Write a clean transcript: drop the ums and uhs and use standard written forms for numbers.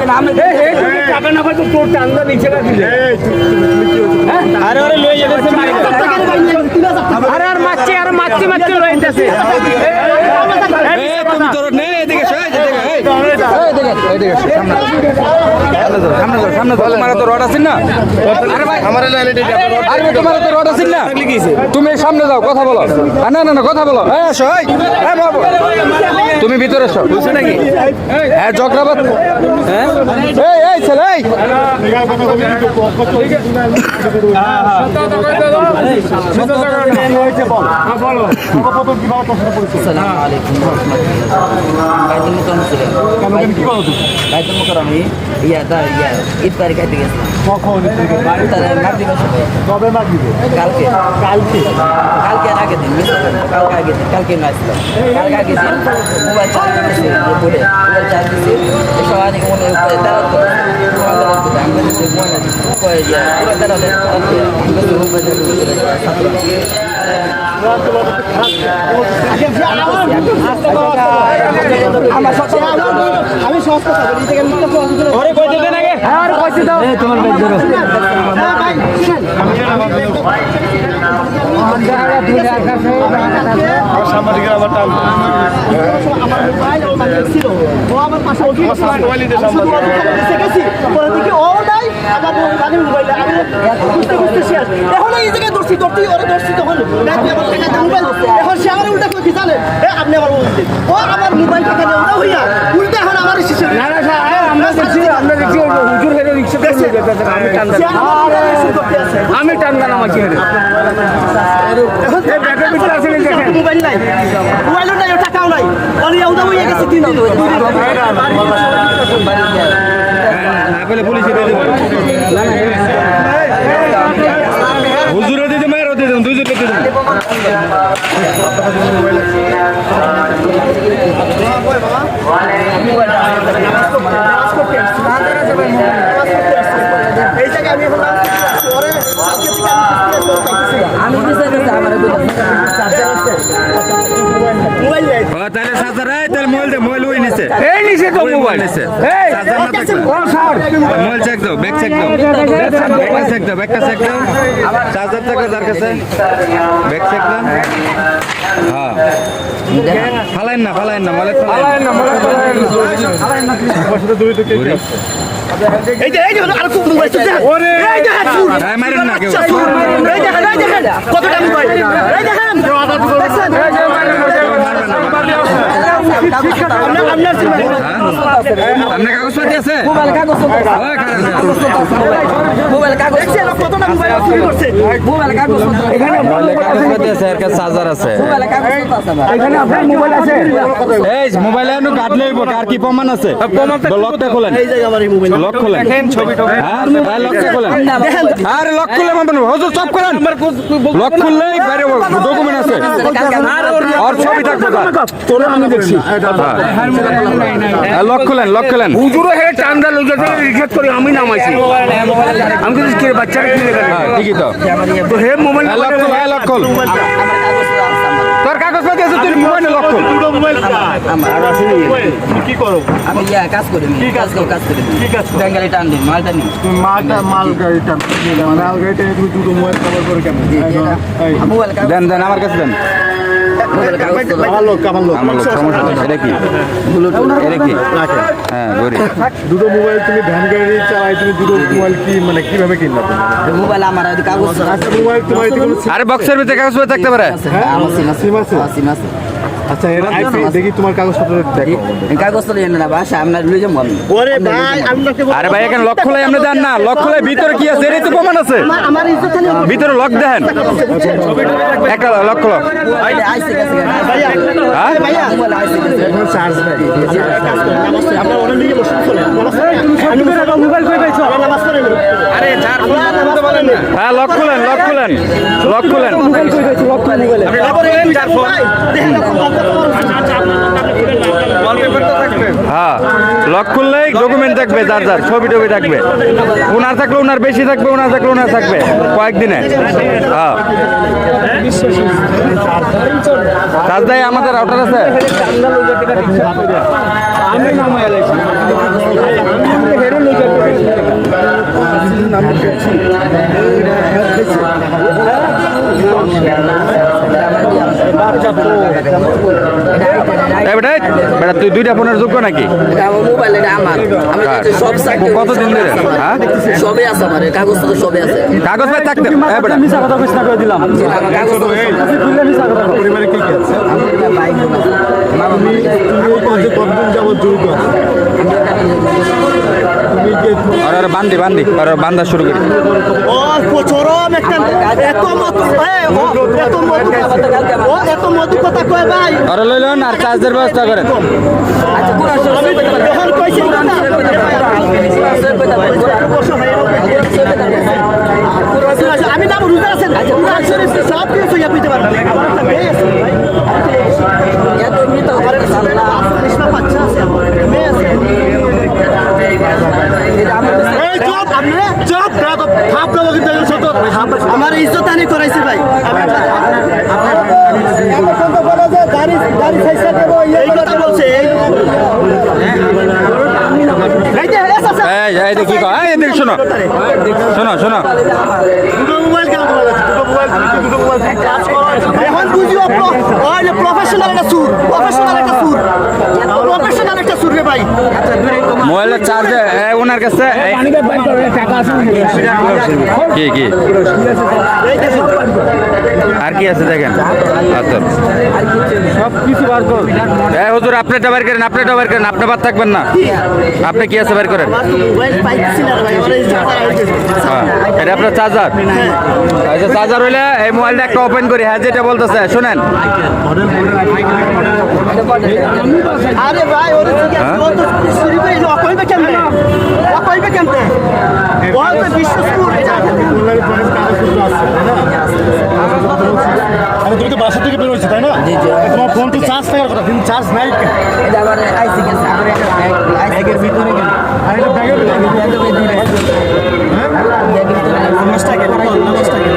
টাকা না পাই তো তোর টান্দা নিচে রাখি আরে আরে লয়ে যাবে আরে আর মারছে লয়ে যাচ্ছে তুমি তোর নে এদিকে সামনে তোমার তো রড আছে না আরে ভাই আমার আরে তোমার তো রড আছে না তুমি সামনে যাও কথা বলো না কথা বলো আসো এই বাবু তুমি ভিতরে এসো বুঝছো নাকি হ্যাঁ জগরাবাদ হ্যাঁ এই ছেলে এই আমি ইফতারি খাইতে গেছিলাম কখন কবে মাগরিবে কালকে আর আগের দিন কালকে না আসলাম কালকে আগে দিন মোবাইল চার্জ দিয়েছি বলে মোবাইল চার্জ দিয়েছি সবাই মনে করে দাঁড়াত আমি সমস্ত তোমার সাংবাদিকের আবার টান আমার পাশে ও নাই আমার মোবাইল এখন এই জায়গায় দর্শি ওরা দর্শি তখন মোবাইল এখন সে আমার উল্টা কি জানেন আপনি আবার বলছেন ও আমার মোবাইল টাকা নেওয়া হইয়া উল্টা এখন আমার শিশু আমি টানলাম আমাকে মোবাইল নাই মোবাইলও নাই টাকাও নাই অনেক উদা হয়ে গেছে 3 দিন হুজুরে দিতে মায়ের দিতে দুইজন দিতে এই জায়গায় আমি মোবাইল তাহলে সাজার তাহলে মোবাইল ওই নিচে এই নিচে তো মোবাইল নিচে এই সাজার না থাকবে মোবাইল চেক দাও ব্যাক চেক দাও ব্যাকটা চেক দাও চার্জার থাকবে যার কাছে ব্যাক চেক দাও হ্যাঁ ফালাইন না মোবাইল ফালাইন না এই যে আর খুব মোবাইল ওরে এই দেখেন মারেন না কেউ এই দেখেন কতটা মোবাইল এই দেখেন আপনার কাগজপাতি আছে মোবাইল কাগজ এখানে কাগজপাতি আছে আর কাছে চার্জার আছে এখানে আপনার মোবাইল আছে এই মোবাইলে এনো কাট লইব কার কি প্রমাণ আছে লকটা খোলেন এই জায়গা আমার মোবাইল লক খোলেন দেখেন ছবিটা হ্যাঁ লকটা খোলেন আরে লক খুলে মানবেন হুজুর চপ করেন লক খুললেই বাইরে ডকুমেন্ট আছে আর ছবি থাকবে তোরে আমি দেখছি লক খোলেন হুজুরও হে চান্দা লইতে রিকোয়েস্ট করি আমি নামাইছি আমি তো কি বাচ্চারা কি লেখা হ্যাঁ ঠিকই তো হে মোবাইল লক খোল তোর কাগজপাতি আছে তুই মোবাইলে লক খোল দুটো মোবাইল তুমি কি করো আমি কাজ করি কি কাজ বেঙ্গালি টান দিন মালটা নিই তুমি মাল গাড়িটা মাল গাড়িটা তুমি দুটো মোবাইল কভার করে কেন মোবাইল দেন আমার কাছে দেন আমার লোক আমার লোক সমস্যা নেই এটা কি এটা কি হ্যাঁ গরি দুটো মোবাইল তুমি ভ্যান গাড়ি চালাই তুমি দুটো মোবাইল কি মানে কিভাবে কিনলা মোবাইল আমার কাগজ আচ্ছা মোবাইল তোমার আরে বক্সের ভিতরে কাগজপাতি থাকতে পারে আমার সিম আছে সিম আছে আচ্ছা এর আইপি দেখি তোমার কাগজপত্র দেখো কাগজ তো নিয়ে না বাসা আমরা লই যাবো আমি ওরে ভাই আমি লোককে আরে ভাই এখানে লক খোলাই আপনি দেন না লক খোলাই ভিতরে কি আছে এরই তো প্রমাণ আছে আমার ইজ্জত খালি ভিতরে লক দেন একটা লক খোলো আইসে গেছে ভাইয়া হ্যাঁ ভাইয়া মোবাইল আইসে গেছে এখন চার্জ নাই আপনারা ওটা নিয়ে বসে চলেন মোবাইল কই পাইছো নামাজ পড়েন আরে চার হ্যাঁ লক খুলেন মোবাইল কই পাইছো লক কই মোবাইল আপনি লক খুলেন চার ফোন হ্যাঁ লক খুললেই ডকুমেন্ট থাকবে যার ছবি টবি থাকবে ওনার থাকলে ওনার বেশি থাকবে ওনার থাকলে ওনার থাকবে কয়েকদিনে হ্যাঁ রাজদাই আমাদের রাউটার আছে তুই দুইটা ফোনের যোগ্য নাকি? এটা আমার মোবাইল, এটা আমার কাছে সব সাইকেল কতদিন ধরে? হ্যাঁ সবই আছে আমার কাগজ তো সবই আছে কাগজ ভাই থাকতে বেটা জি, আমার কাগজ তো পরিবারে কি কি আছে? বাইক কতদিন যাবত জড়িত আছে? আর বান্দি আর বান্ধা শুরু করি। ও চরম একটা এত মত এত মধু কথা কয় ভাই আর লইলেন আর চার্জের ব্যবস্থা করেন। আচ্ছা কোরআন শরীফ যখন কইছি আমি নাম রুজা আছেন কোরআন শরীফ সব কিছু ইয়া পেতে পারবেন আমার একটা মেয়ে আছে ভাই এত মৃত আমার আল্লাহ কৃষ্ণ বাচ্চা আছে আমার মেয়ে আছে এই চুপ আপনি চুপ থাপ দেবো কিন্তু সত আমার ইজ্জত আনি করাইছে ভাই এই কথা বলছে এই যে এসা এই দেখি এদিক শোনো দুটো মোবাইল কেন তোলা যাচ্ছে দুটো মোবাইল এখন বুঝিও প্রফেশনাল একটা সুর রে ভাই মোবাইলের চার্জ ওনার কাছে কি আর কি আছে দেখেন। আচ্ছা সব কিছু বার কর। হুজুর আপনারটা বার করেন আপনি বাদ থাকবেন না। আপনি কি আছে বার করেন। মোবাইল পাইছি না ভাই ওরে হ্যাঁ এটা আপনার চার্জার। আচ্ছা চার্জার হইলে এই মোবাইলটা একটা ওপেন করি। হ্যাঁ যেটা বলতেছে শুনেন। আরে ভাই ওরে ঠিক আছে ও তো শুরু করে কইবে কেমনে ও তো বিশ্বস্পুর আমি তুমি তো বাসা থেকে বের হয়েছি তাই না? তোমার ফোন তো চার্জ থাকার কথা কিন্তু চার্জ নাই। এটা আমার আইসি গেছে আমার একটা ব্যাগের ভিতরে গেল